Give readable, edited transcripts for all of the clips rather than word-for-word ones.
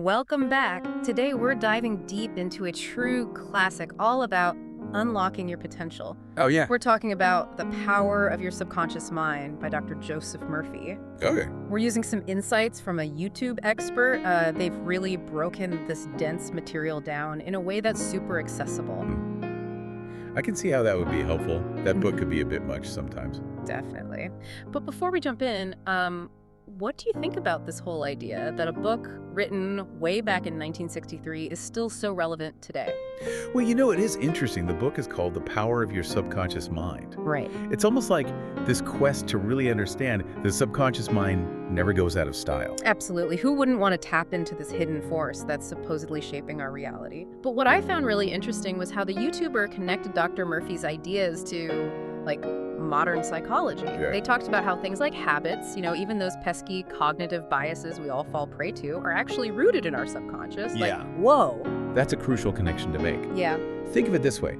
and welcome back. Today we're diving deep into a true classic all about unlocking your potential. Oh, yeah. We're talking about The Power of Your Subconscious Mind by Dr. Joseph Murphy. Okay. We're using some insights from a YouTube expert. They've really broken this dense material down in a way that's super accessible. I can see how that would be helpful. That book could be a bit much sometimes. Definitely. But before we jump in, what do you think about this whole idea that a book written way back in 1963 is still so relevant today? Well, you know, it is interesting. The book is called The Power of Your Subconscious Mind. Right. It's almost like this quest to really understand the subconscious mind never goes out of style. Absolutely. Who wouldn't want to tap into this hidden force that's supposedly shaping our reality? But what I found really interesting was how the YouTuber connected Dr. Murphy's ideas to, like, modern psychology. Yeah. They talked about how things like habits, even those pesky cognitive biases we all fall prey to, are actually rooted in our subconscious. Yeah. Like, whoa. That's a crucial connection to make. Yeah. Think of it this way.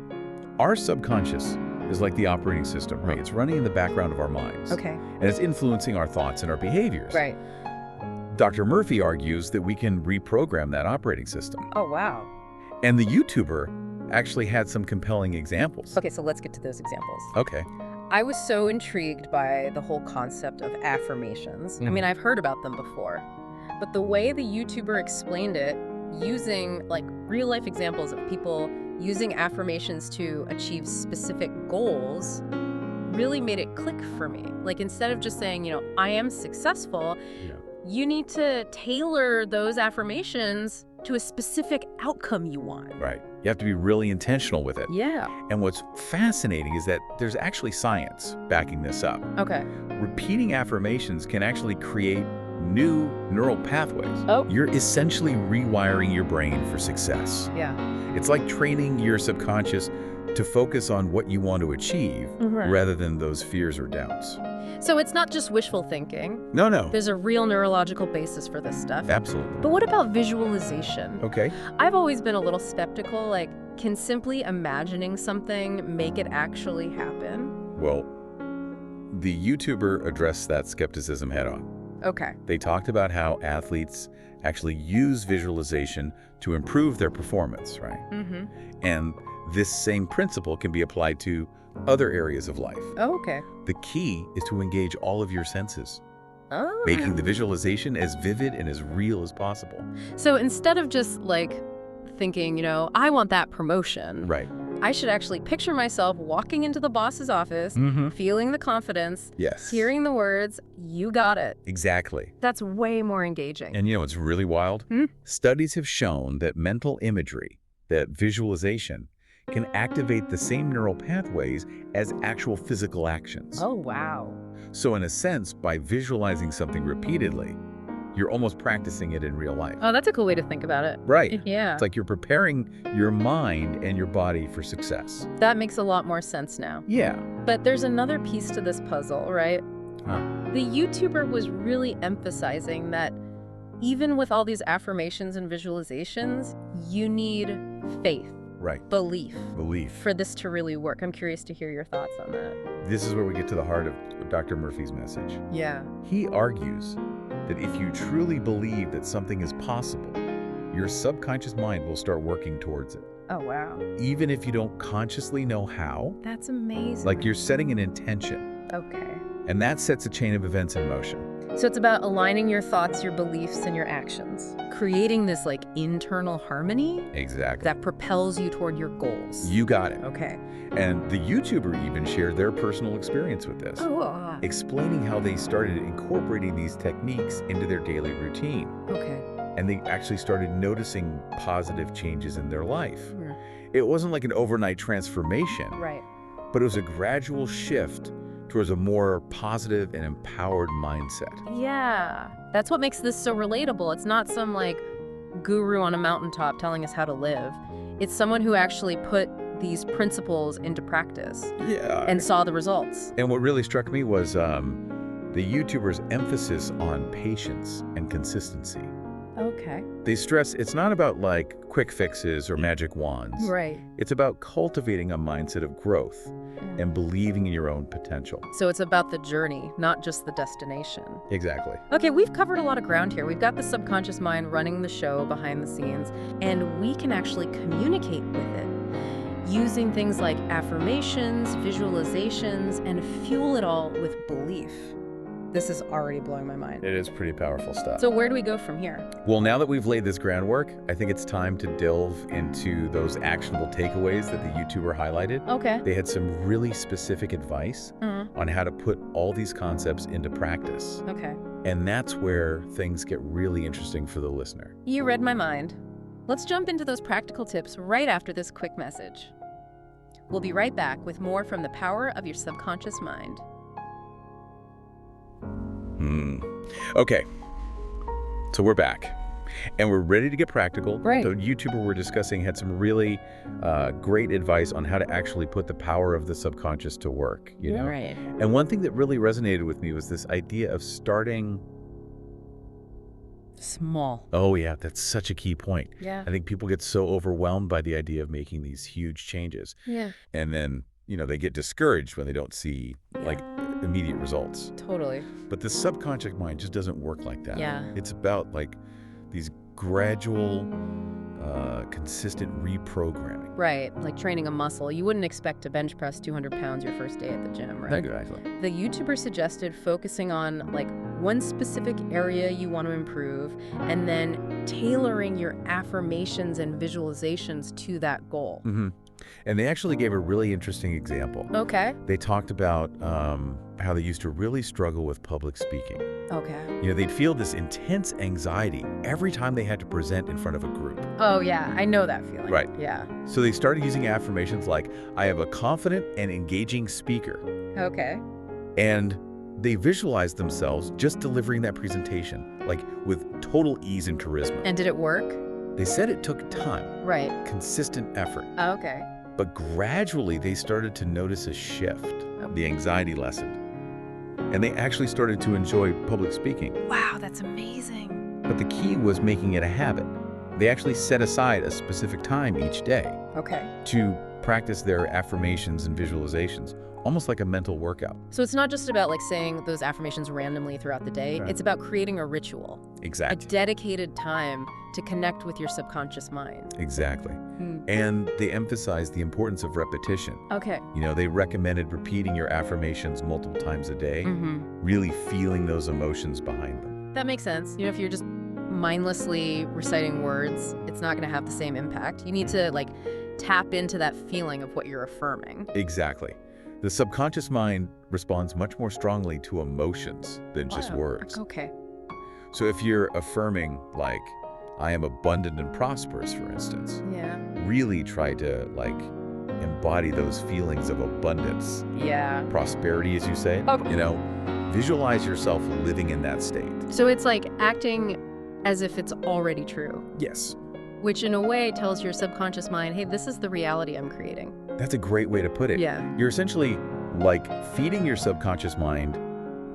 Our subconscious is like the operating system, right? It's running in the background of our minds. Okay. And it's influencing our thoughts and our behaviors. Right. Dr. Murphy argues that we can reprogram that operating system. Oh, wow. And the YouTuber actually had some compelling examples. Okay, so let's get to those examples. Okay. I was so intrigued by the whole concept of affirmations. I mean, I've heard about them before, but the way the YouTuber explained it, using like real life examples of people using affirmations to achieve specific goals, really made it click for me. Like, instead of just saying, I am successful, you need to tailor those affirmations to a specific outcome you want. Right. You have to be really intentional with it. Yeah. And what's fascinating is that there's actually science backing this up. Okay. Repeating affirmations can actually create new neural pathways. Oh. You're essentially rewiring your brain for success. Yeah. It's like training your subconscious to focus on what you want to achieve rather than those fears or doubts. So it's not just wishful thinking. No. There's a real neurological basis for this stuff. Absolutely. But what about visualization? Okay. I've always been a little skeptical, like, can simply imagining something make it actually happen? Well, the YouTuber addressed that skepticism head on. Okay. They talked about how athletes actually use visualization to improve their performance, right? And this same principle can be applied to other areas of life. Oh, okay. The key is to engage all of your senses, Oh. making the visualization as vivid and as real as possible. So instead of just, like, thinking, I want that promotion, Right. I should actually picture myself walking into the boss's office, feeling the confidence, Yes. hearing the words, "You got it." Exactly. That's way more engaging. And it's really wild. Studies have shown that mental imagery, that visualization, can activate the same neural pathways as actual physical actions. Oh, wow. So in a sense, by visualizing something repeatedly, you're almost practicing it in real life. Oh, that's a cool way to think about it. Right. Yeah. It's like you're preparing your mind and your body for success. That makes a lot more sense now. Yeah. But there's another piece to this puzzle, right? The YouTuber was really emphasizing that even with all these affirmations and visualizations, you need faith, Right. belief Belief. for this to really work. I'm curious to hear your thoughts on that. This is where we get to the heart of Dr. Murphy's message. Yeah. He argues that if you truly believe that something is possible, your subconscious mind will start working towards it. Oh, wow. Even if you don't consciously know how, That's amazing. like you're setting an intention, Okay. and that sets a chain of events in motion. So it's about aligning your thoughts, your beliefs, and your actions, creating this, like, internal harmony Exactly. that propels you toward your goals. You got it. Okay. And the YouTuber even shared their personal experience with this, Oh, explaining how they started incorporating these techniques into their daily routine. okay. And they actually started noticing positive changes in their life. Hmm. It wasn't like an overnight transformation, Right. but it was a gradual shift towards a more positive and empowered mindset. Yeah. That's what makes this so relatable. It's not some, like, guru on a mountaintop telling us how to live. It's someone who actually put these principles into practice Yeah. and saw the results. And what really struck me was the YouTuber's emphasis on patience and consistency. Okay. They stress it's not about like quick fixes or magic wands. Right. It's about cultivating a mindset of growth and believing in your own potential. So it's about the journey, not just the destination. Exactly. Okay, we've covered a lot of ground here. We've got the subconscious mind running the show behind the scenes, and we can actually communicate with it using things like affirmations, visualizations, and fuel it all with belief. This is already blowing my mind. It is pretty powerful stuff. So where do we go from here? Well, now that we've laid this groundwork, I think it's time to delve into those actionable takeaways that the YouTuber highlighted. Okay. They had some really specific advice on how to put all these concepts into practice. Okay. And that's where things get really interesting for the listener. You read my mind. Let's jump into those practical tips right after this quick message. We'll be right back with more from the power of your subconscious mind. Okay, so we're back, and we're ready to get practical. Right. The YouTuber we're discussing had some really great advice on how to actually put the power of the subconscious to work, you know? Right. And one thing that really resonated with me was this idea of starting Small. Oh, yeah, that's such a key point. Yeah. I think people get so overwhelmed by the idea of making these huge changes. Yeah. And then, they get discouraged when they don't see, like, immediate results. Totally. But the subconscious mind just doesn't work like that. Yeah. It's about, like, these gradual, consistent reprogramming. Right. Like training a muscle. You wouldn't expect to bench press 200 pounds your first day at the gym, right? Exactly. The YouTuber suggested focusing on like one specific area you want to improve and then tailoring your affirmations and visualizations to that goal. And they actually gave a really interesting example. Okay. They talked about how they used to really struggle with public speaking. Okay. They'd feel this intense anxiety every time they had to present in front of a group. Oh, yeah. I know that feeling. Right. Yeah. So they started using affirmations like, I am a confident and engaging speaker. Okay. And they visualized themselves just delivering that presentation, like with total ease and charisma. And did it work? They said it took time, Right. consistent effort. Okay. But gradually they started to notice a shift. The anxiety lessened. And they actually started to enjoy public speaking. Wow, that's amazing. But the key was making it a habit. They actually set aside a specific time each day Okay. to practice their affirmations and visualizations, almost like a mental workout. So it's not just about like saying those affirmations randomly throughout the day. Right. It's about creating a ritual, a Exactly. dedicated time to connect with your subconscious mind. Exactly. And they emphasized the importance of repetition. Okay. They recommended repeating your affirmations multiple times a day, really feeling those emotions behind them. That makes sense. If you're just mindlessly reciting words, it's not going to have the same impact. You need to like tap into that feeling of what you're affirming. Exactly. The subconscious mind responds much more strongly to emotions than just words. Okay. So if you're affirming, like, I am abundant and prosperous, for instance, Yeah. really try to, like, embody those feelings of abundance, Yeah. prosperity, as you say. Okay. Visualize yourself living in that state. So it's like acting as if it's already true, Yes. which in a way tells your subconscious mind, hey, this is the reality I'm creating. That's a great way to put it. Yeah. You're essentially, like, feeding your subconscious mind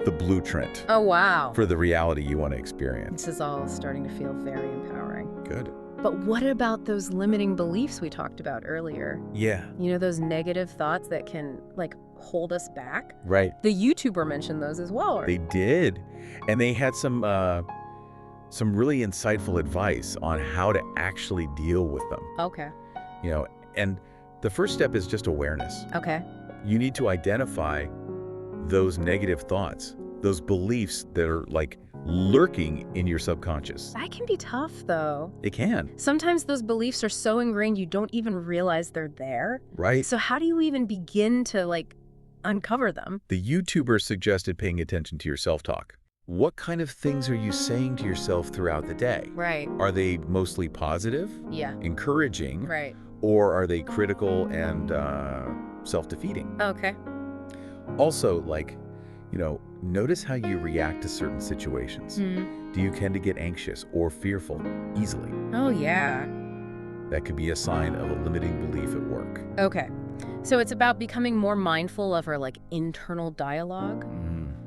the blueprint Oh, wow. for the reality you want to experience. This is all starting to feel very empowering. Good. But what about those limiting beliefs we talked about earlier? Yeah. Those negative thoughts that can, like, hold us back? Right. The YouTuber mentioned those as well. They did. And they had some really insightful advice on how to actually deal with them. Okay. And the first step is just awareness. Okay. You need to identify those negative thoughts, those beliefs that are like lurking in your subconscious. That can be tough, though. It can. Sometimes those beliefs are so ingrained you don't even realize they're there. Right. So how do you even begin to, like, uncover them? The YouTuber suggested paying attention to your self-talk. What kind of things are you saying to yourself throughout the day? Right. Are they mostly positive, Yeah. encouraging, Right. or are they critical and self-defeating? Okay. Also, like, notice how you react to certain situations. Do you tend to get anxious or fearful easily? Oh, yeah. That could be a sign of a limiting belief at work. Okay. So it's about becoming more mindful of our, like, internal dialogue,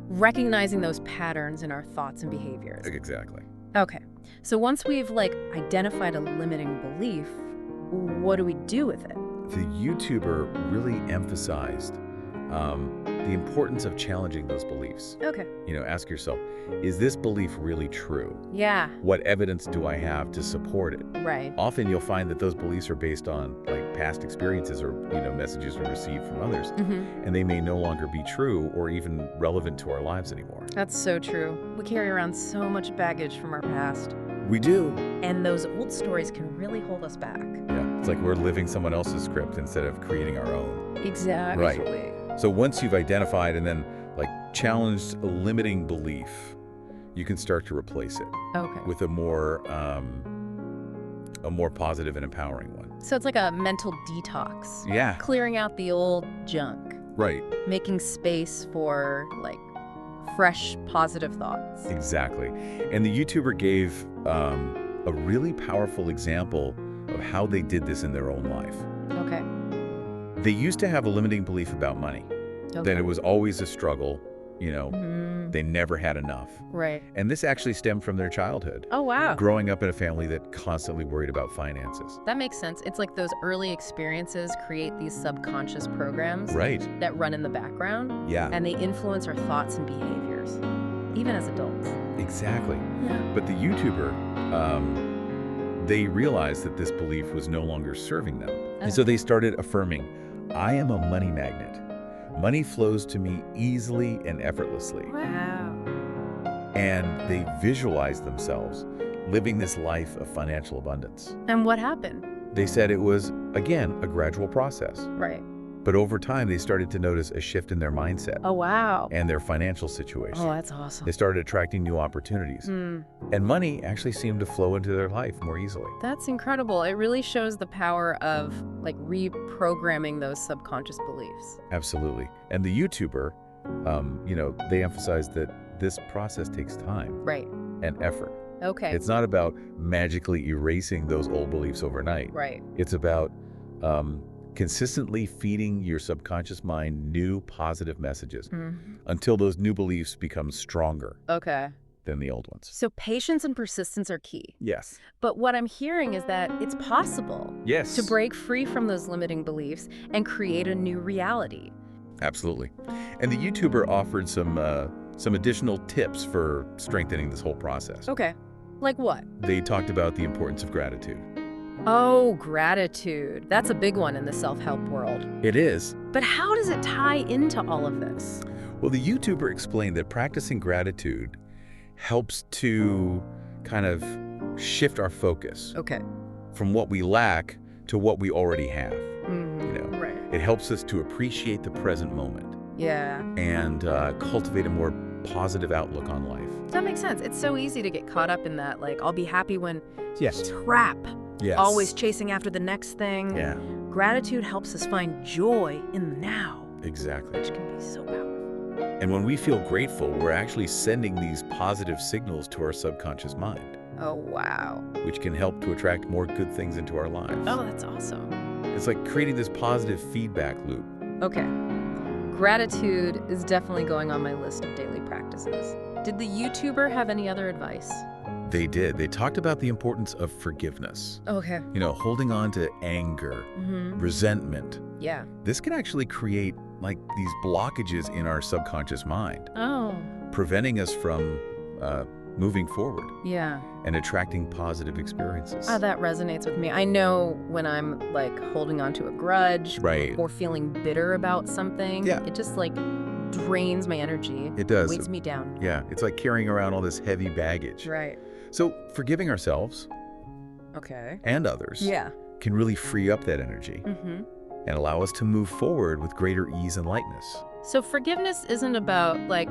recognizing those patterns in our thoughts and behaviors. Exactly. Okay. So once we've like identified a limiting belief, what do we do with it? The YouTuber really emphasized the importance of challenging those beliefs. Okay. Ask yourself, is this belief really true? Yeah. What evidence do I have to support it? Right. Often you'll find that those beliefs are based on like past experiences or messages we received from others, and they may no longer be true or even relevant to our lives anymore. That's so true. We carry around so much baggage from our past. We do. And those old stories can really hold us back. Yeah, it's like we're living someone else's script instead of creating our own. Exactly. Right. So once you've identified and then like challenged a limiting belief, you can start to replace it with a more positive and empowering one. So it's like a mental detox. Yeah. Clearing out the old junk. Right. Making space for like fresh, positive thoughts. Exactly. And the YouTuber gave a really powerful example of how they did this in their own life. Okay. They used to have a limiting belief about money, that it was always a struggle, they never had enough. Right. And this actually stemmed from their childhood. Oh, wow. Growing up in a family that constantly worried about finances. That makes sense. It's like those early experiences create these subconscious programs that run in the background. Yeah. And they influence our thoughts and behaviors, even as adults. Exactly. But the YouTuber, they realized that this belief was no longer serving them. And so they started affirming, I am a money magnet. Money flows to me easily and effortlessly. Wow. And they visualized themselves living this life of financial abundance. And what happened? They said it was, again, a gradual process. Right. But over time, they started to notice a shift in their mindset. Oh, wow. And their financial situation. Oh, that's awesome. They started attracting new opportunities. And money actually seemed to flow into their life more easily. That's incredible. It really shows the power of like reprogramming those subconscious beliefs. Absolutely. And the YouTuber, they emphasized that this process takes time. Right. And effort. Okay. It's not about magically erasing those old beliefs overnight. Right. It's about consistently feeding your subconscious mind new positive messages until those new beliefs become stronger than the old ones. So patience and persistence are key. Yes. But what I'm hearing is that it's possible to break free from those limiting beliefs and create a new reality. Absolutely. And the YouTuber offered some additional tips for strengthening this whole process. Okay. Like what? They talked about the importance of gratitude. Oh, gratitude. That's a big one in the self-help world. It is. But how does it tie into all of this? Well, the YouTuber explained that practicing gratitude helps to kind of shift our focus from what we lack to what we already have. Right. It helps us to appreciate the present moment. Yeah. And cultivate a more positive outlook on life. That makes sense. It's so easy to get caught up in that, like, I'll be happy when trap. Yes. Always chasing after the next thing. Yeah. Gratitude helps us find joy in the now. Exactly. Which can be so powerful. And when we feel grateful, we're actually sending these positive signals to our subconscious mind. Oh, wow. Which can help to attract more good things into our lives. Oh, that's awesome. It's like creating this positive feedback loop. Okay. Gratitude is definitely going on my list of daily practices. Did the YouTuber have any other advice? They did. They talked about the importance of forgiveness. Okay. Holding on to anger, resentment. Yeah. This can actually create like these blockages in our subconscious mind. Oh. Preventing us from moving forward. Yeah. And attracting positive experiences. Oh, that resonates with me. I know when I'm like holding on to a grudge or feeling bitter about something, it just like drains my energy. It does. Weights me down. Yeah. It's like carrying around all this heavy baggage. Right. So forgiving ourselves and others can really free up that energy and allow us to move forward with greater ease and lightness. So forgiveness isn't about like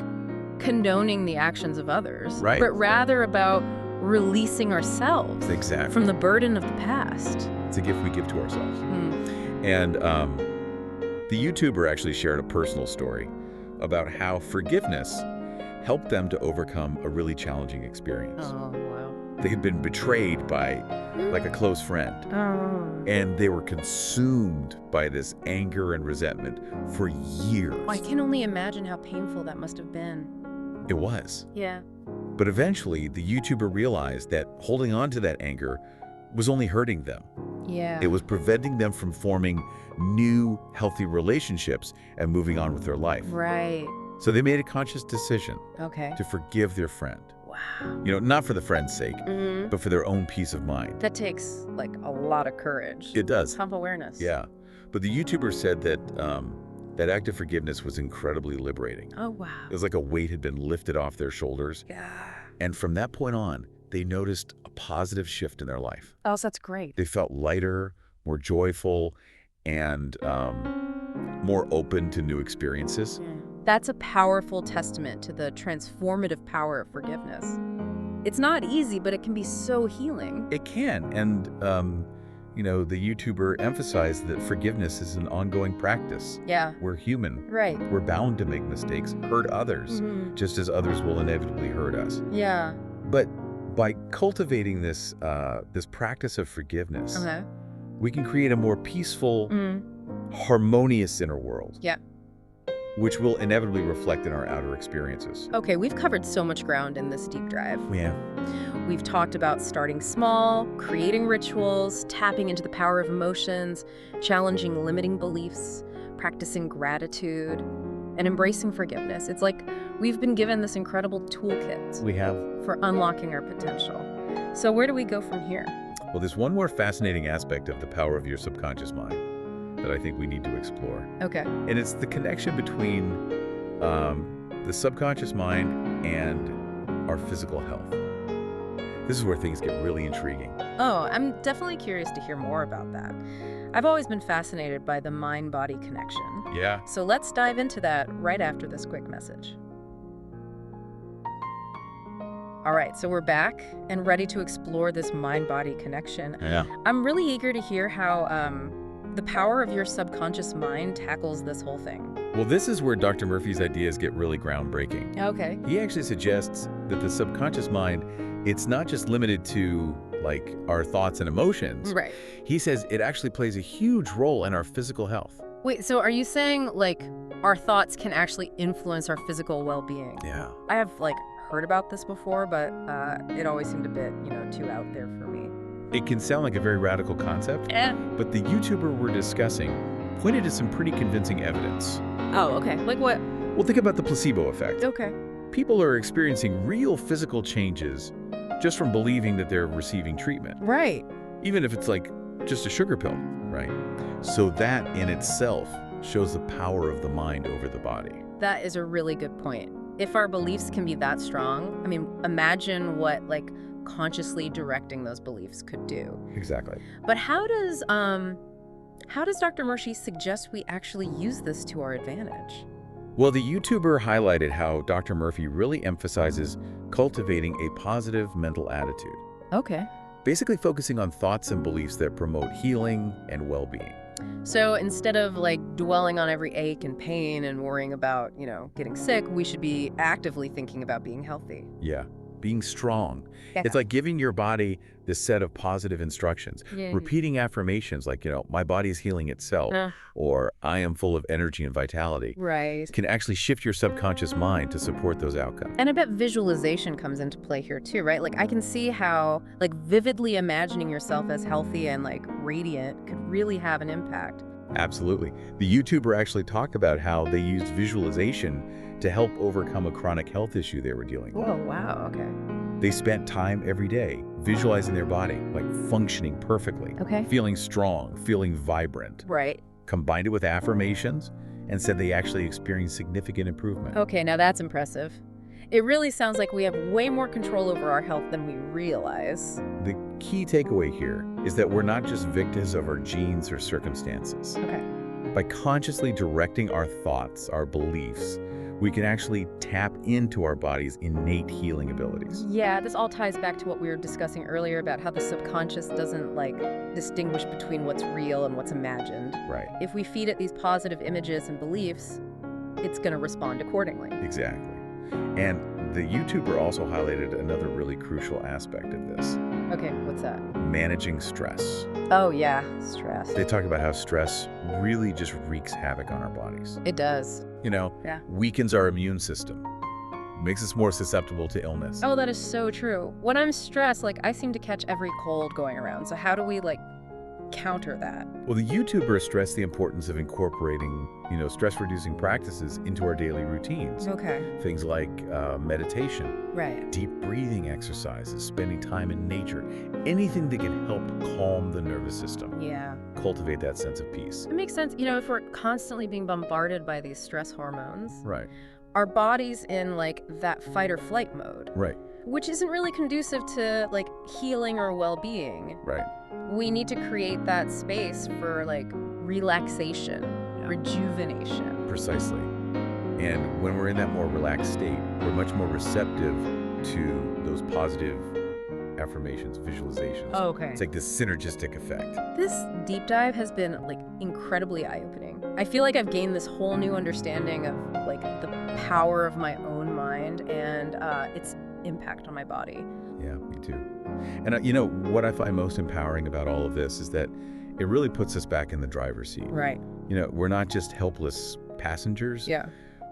condoning the actions of others, but rather about releasing ourselves from the burden of the past. It's a gift we give to ourselves. And the YouTuber actually shared a personal story about how forgiveness helped them to overcome a really challenging experience. Oh, wow. They had been betrayed by like a close friend. Oh. And they were consumed by this anger and resentment for years. I can only imagine how painful that must have been. It was. Yeah. But eventually, the YouTuber realized that holding on to that anger was only hurting them. Yeah. It was preventing them from forming new, healthy relationships and moving on with their life. Right. So they made a conscious decision Okay. to forgive their friend. Wow. Not for the friend's sake, Mm-hmm. but for their own peace of mind. That takes, like, a lot of courage. It does. Self-awareness. Yeah. But the YouTuber said that that act of forgiveness was incredibly liberating. Oh, wow. It was like a weight had been lifted off their shoulders. Yeah. And from that point on, they noticed a positive shift in their life. Oh, so that's great. They felt lighter, more joyful, and more open to new experiences. That's a powerful testament to the transformative power of forgiveness. It's not easy, but it can be so healing. It can. And, the YouTuber emphasized that forgiveness is an ongoing practice. Yeah. We're human. Right. We're bound to make mistakes, hurt others, just as others will inevitably hurt us. Yeah. But by cultivating this practice of forgiveness, Okay. we can create a more peaceful, harmonious inner world. Yeah. Which will inevitably reflect in our outer experiences. Okay, we've covered so much ground in this deep dive. Yeah. We've talked about starting small, creating rituals, tapping into the power of emotions, challenging limiting beliefs, practicing gratitude, and embracing forgiveness. It's like we've been given this incredible toolkit We have. for unlocking our potential. So where do we go from here? Well, there's one more fascinating aspect of the power of your subconscious mind that I think we need to explore. Okay. And it's the connection between the subconscious mind and our physical health. This is where things get really intriguing. Oh, I'm definitely curious to hear more about that. I've always been fascinated by the mind-body connection. Yeah. So let's dive into that right after this quick message. All right, so we're back and ready to explore this mind-body connection. Yeah. I'm really eager to hear how the power of your subconscious mind tackles this whole thing. Well, this is where Dr. Murphy's ideas get really groundbreaking. Okay. He actually suggests that the subconscious mind, it's not just limited to, like, our thoughts and emotions. Right. He says it actually plays a huge role in our physical health. Wait, so are you saying, like, our thoughts can actually influence our physical well-being? Yeah. I have, like, heard about this before, but it always seemed a bit, too out there for me. It can sound like a very radical concept, Eh. but the YouTuber we're discussing pointed to some pretty convincing evidence. Oh, okay. Like what? Well, think about the placebo effect. Okay. People are experiencing real physical changes just from believing that they're receiving treatment, Right. even if it's like just a sugar pill, right? So that in itself shows the power of the mind over the body. That is a really good point. If our beliefs can be that strong, I mean, imagine what, like, consciously directing those beliefs could do. Exactly. But how does Dr. Murphy suggest we actually use this to our advantage? Well, the YouTuber highlighted how Dr. Murphy really emphasizes cultivating a positive mental attitude, Okay. basically focusing on thoughts and beliefs that promote healing and well-being. So instead of, like, dwelling on every ache and pain and worrying about, getting sick, we should be actively thinking about being healthy. Yeah, being strong. Yeah. It's like giving your body this set of positive instructions, Yeah. repeating affirmations like, my body is healing itself, or I am full of energy and vitality. Right. Can actually shift your subconscious mind to support those outcomes. And I bet visualization comes into play here too, right? Like, I can see how, like, vividly imagining yourself as healthy and, like, radiant could really have an impact. Absolutely. The YouTuber actually talked about how they used visualization to help overcome a chronic health issue they were dealing with. Whoa, wow, okay. They spent time every day visualizing their body, like functioning perfectly, Okay. feeling strong, feeling vibrant. Right. Combined it with affirmations, and said they actually experienced significant improvement. Okay, now that's impressive. It really sounds like we have way more control over our health than we realize. The key takeaway here is that we're not just victims of our genes or circumstances. Okay. By consciously directing our thoughts, our beliefs, we can actually tap into our body's innate healing abilities. Yeah, this all ties back to what we were discussing earlier about how the subconscious doesn't, like, distinguish between what's real and what's imagined. Right. If we feed it these positive images and beliefs, it's going to respond accordingly. Exactly. And the YouTuber also highlighted another really crucial aspect of this: Okay, what's that? managing stress. Oh, yeah, stress. They talk about how stress really just wreaks havoc on our bodies. It does. You know, Yeah. weakens our immune system, makes us more susceptible to illness. Oh, that is so true. When I'm stressed, like, I seem to catch every cold going around. So how do we, like, counter that? Well, the YouTuber stressed the importance of incorporating, stress-reducing practices into our daily routines. Okay. Things like meditation, Right. deep breathing exercises, spending time in nature, anything that can help calm the nervous system, Yeah. cultivate that sense of peace. It makes sense. If we're constantly being bombarded by these stress hormones, Right, our body's in, like, that fight or flight mode, right, which isn't really conducive to, like, healing or well-being. right. We need to create that space for, like, relaxation, rejuvenation. Precisely. And when we're in that more relaxed state, we're much more receptive to those positive affirmations, visualizations. Oh, okay. It's like this synergistic effect. This deep dive has been, like, incredibly eye-opening. I feel like I've gained this whole new understanding of, like, the power of my own mind and its impact on my body. Yeah, me too. And what I find most empowering about all of this is that it really puts us back in the driver's seat. Right. We're not just helpless passengers. Yeah.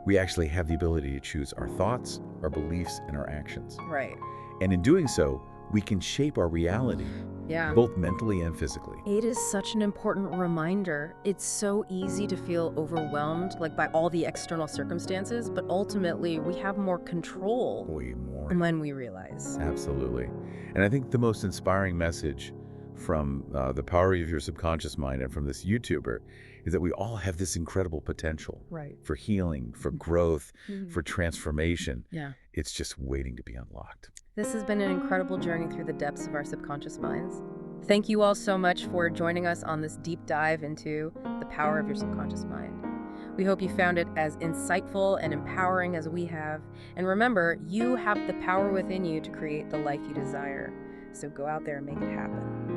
We actually have the ability to choose our thoughts, our beliefs, and our actions. Right. And in doing so, we can shape our reality, Yeah. both mentally and physically. It is such an important reminder. It's so easy to feel overwhelmed, like, by all the external circumstances, but ultimately we have more control Way more. when we realize. Absolutely. And I think the most inspiring message from the power of your subconscious mind and from this YouTuber is that we all have this incredible potential Right. for healing, for growth, for transformation. Yeah. It's just waiting to be unlocked. This has been an incredible journey through the depths of our subconscious minds. Thank you all so much for joining us on this deep dive into the power of your subconscious mind. We hope you found it as insightful and empowering as we have. And remember, you have the power within you to create the life you desire. So go out there and make it happen.